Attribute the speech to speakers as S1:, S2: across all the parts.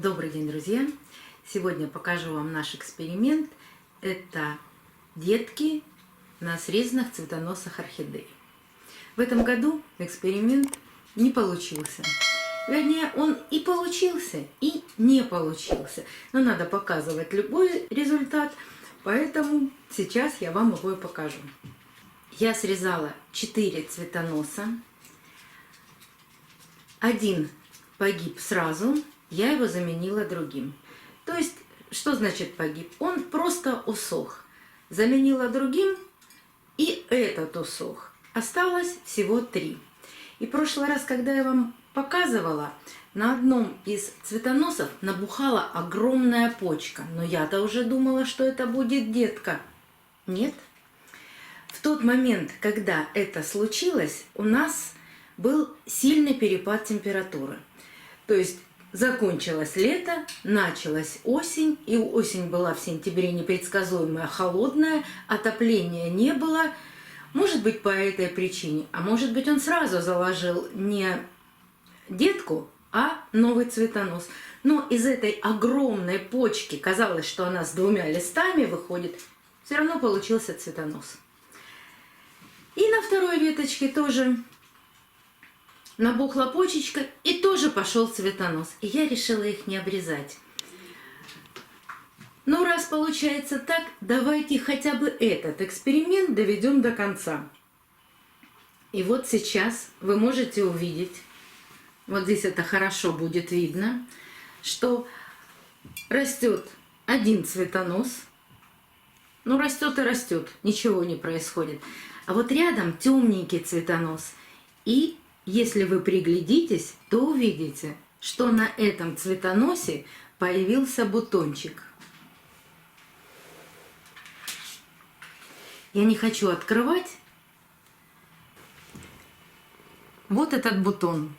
S1: Добрый день, друзья! Сегодня покажу вам наш эксперимент. Это детки на срезанных цветоносах орхидей. В этом году эксперимент не получился. Вернее, он и получился, и не получился. Но надо показывать любой результат, поэтому сейчас я вам его и покажу. Я срезала 4 цветоноса. Один погиб сразу. Я его заменила другим. То есть, что значит погиб? Он просто усох. Заменила другим, и этот усох. Осталось всего 3. И в прошлый раз, когда я вам показывала, на одном из цветоносов набухала огромная почка. Но я-то уже думала, что это будет детка. Нет. В тот момент, когда это случилось, у нас был сильный перепад температуры. То есть, закончилось лето, началась осень, и осень была в сентябре непредсказуемая, холодная, отопления не было. Может быть, по этой причине, а может быть, он сразу заложил не детку, а новый цветонос. Но из этой огромной почки, казалось, что она с 2 листами выходит, все равно получился цветонос. И на второй веточке тоже набухла почечка, и тоже пошел цветонос. И я решила их не обрезать. Ну, раз получается так, давайте хотя бы этот эксперимент доведем до конца. И вот сейчас вы можете увидеть, вот здесь это хорошо будет видно, что растет один цветонос. Ну, растет и растет, ничего не происходит. А вот рядом темненький цветонос. И если вы приглядитесь, то увидите, что на этом цветоносе появился бутончик. Я не хочу открывать. Вот этот бутон.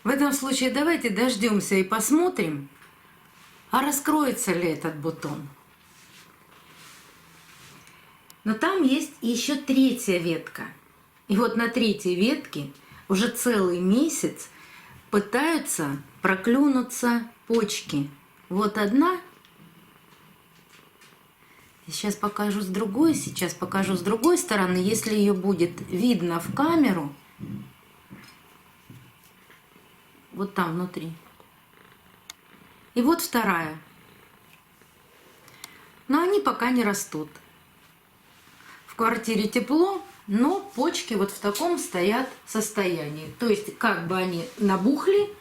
S1: В этом случае давайте дождемся и посмотрим, а раскроется ли этот бутон. Но там есть еще 3-я ветка. И вот на 3-й ветке уже целый месяц пытаются проклюнуться почки. Вот одна. Сейчас покажу с другой. Сейчас покажу с другой стороны. Если ее будет видно в камеру. Вот там внутри. И вот вторая. Но они пока не растут. В квартире тепло, но почки вот в таком стоят состоянии. То есть как бы они набухли,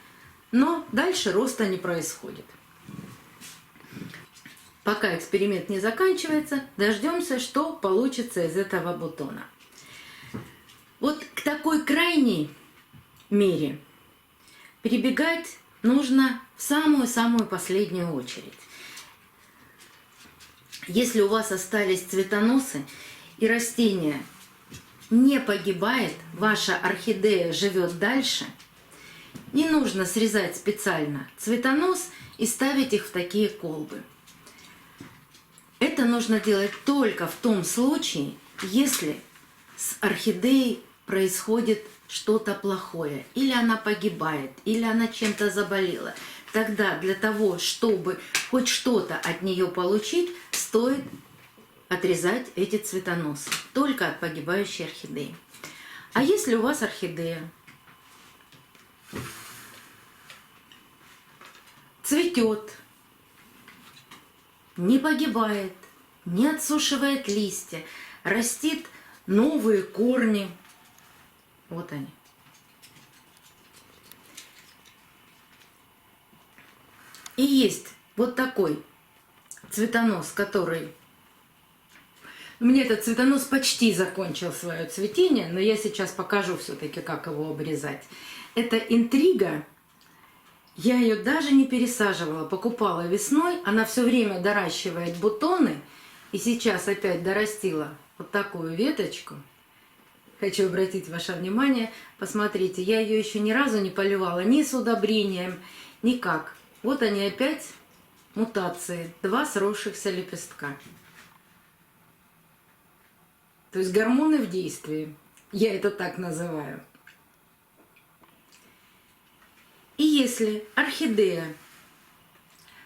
S1: но дальше роста не происходит. Пока эксперимент не заканчивается, дождемся, что получится из этого бутона. Вот к такой крайней мере прибегать нужно в самую-самую последнюю очередь. Если у вас остались цветоносы и растение не погибает, ваша орхидея живет дальше, не нужно срезать специально цветонос и ставить их в такие колбы. Это нужно делать только в том случае, если с орхидеей происходит что-то плохое, или она погибает, или она чем-то заболела. Тогда для того, чтобы хоть что-то от нее получить, стоит отрезать эти цветоносы. Только от погибающей орхидеи. А если у вас орхидея цветет, не погибает, не отсушивает листья, растит новые корни, вот они. И есть вот такой цветонос, который... У меня этот цветонос почти закончил свое цветение, но я сейчас покажу все-таки, как его обрезать. Это интрига. Я ее даже не пересаживала, покупала весной. Она все время доращивает бутоны. И сейчас опять дорастила вот такую веточку. Хочу обратить ваше внимание. Посмотрите, я ее еще ни разу не поливала ни с удобрением, никак. Вот они опять, мутации, 2 сросшихся лепестка. То есть гормоны в действии. Я это так называю. если орхидея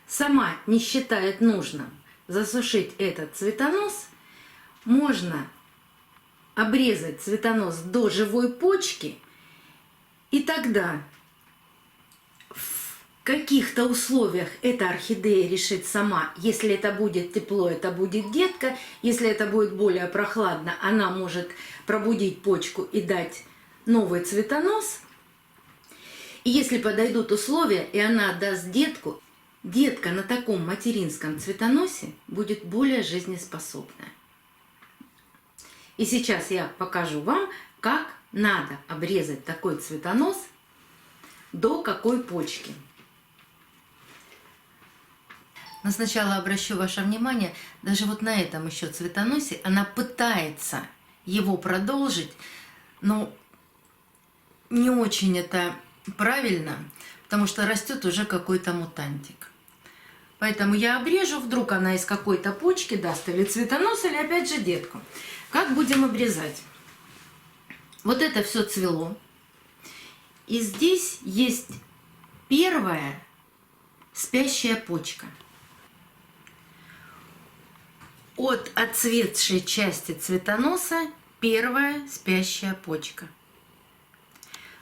S1: сама не считает нужным засушить этот цветонос, можно обрезать цветонос до живой почки, и тогда в каких-то условиях эта орхидея решит сама. Если это будет тепло, это будет детка. Если это будет более прохладно, она может пробудить почку и дать новый цветонос. И если подойдут условия, и она даст детку, детка на таком материнском цветоносе будет более жизнеспособная. И сейчас я покажу вам, как надо обрезать такой цветонос до какой почки. Но сначала обращу ваше внимание, даже вот на этом еще цветоносе она пытается его продолжить, но не очень это правильно, потому что растет уже какой-то мутантик. Поэтому я обрежу, вдруг она из какой-то почки даст или цветонос, или опять же детку. Как будем обрезать? Вот это все цвело. И здесь есть первая спящая почка. От отцветшей части цветоноса первая спящая почка.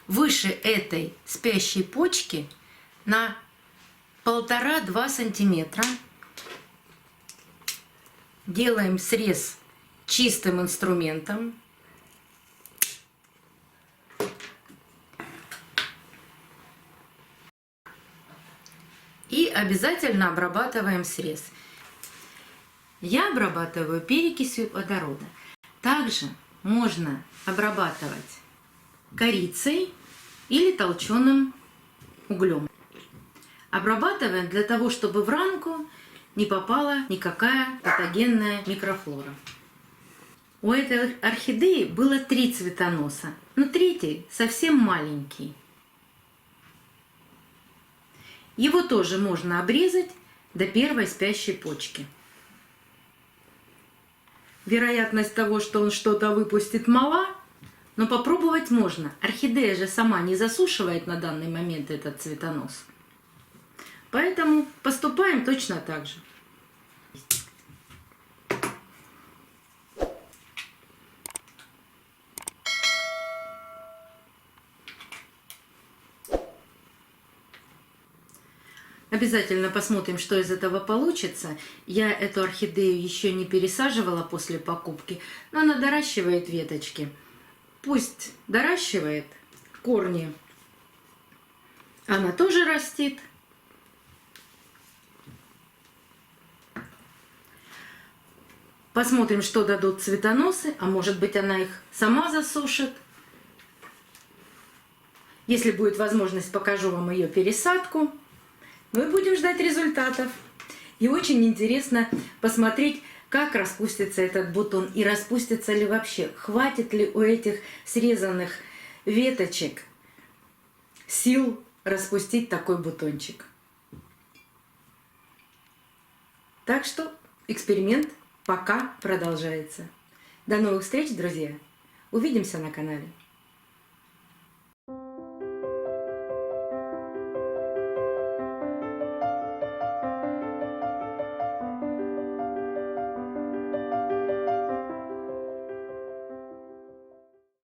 S1: Выше этой спящей почки на 1,5-2 сантиметра делаем срез чистым инструментом. И обязательно обрабатываем срез. Я обрабатываю перекисью водорода. Также можно обрабатывать корицей или толченым углем. Обрабатываем для того, чтобы в ранку не попала никакая патогенная микрофлора. У этой орхидеи было 3 цветоноса, но 3-й совсем маленький. Его тоже можно обрезать до первой спящей почки. Вероятность того, что он что-то выпустит, мала, но попробовать можно. Орхидея же сама не засушивает на данный момент этот цветонос. Поэтому поступаем точно так же. Обязательно посмотрим, что из этого получится. Я эту орхидею еще не пересаживала после покупки, но она доращивает веточки. Пусть доращивает корни. Она тоже растит. Посмотрим, что дадут цветоносы, а может быть, она их сама засушит. Если будет возможность, покажу вам ее пересадку. Мы будем ждать результатов. И очень интересно посмотреть, как распустится этот бутон и распустится ли вообще. Хватит ли у этих срезанных веточек сил распустить такой бутончик. Так что эксперимент пока продолжается. До новых встреч, друзья! Увидимся на канале.